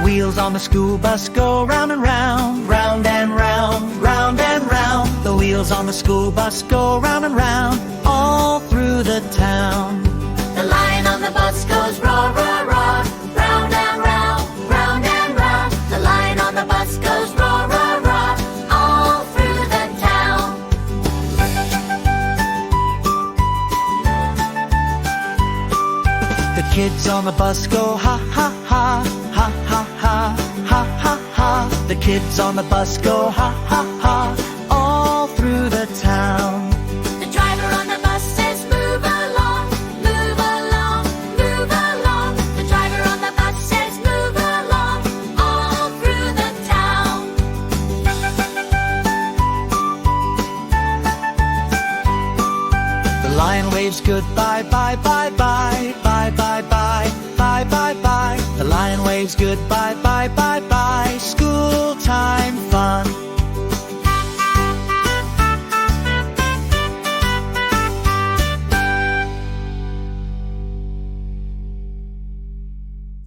wheels on the school bus go round and round, round and round, round and round. The wheels on the school bus go round and round, all through the town. The lion on the bus goes roar, roar, roar, round and round, round and round. The lion on the bus goes roar, roar, roar, all through the town. The kids on the bus go ha ha ha, ha ha ha, ha ha ha. The kids on the bus go ha ha ha, all through the town. The driver on the bus says move along, move along, move along. The driver on the bus says move along, all through the town. The lion waves goodbye, bye, bye, bye, bye, bye, bye, bye, bye, bye. The lion waves goodbye, bye, bye.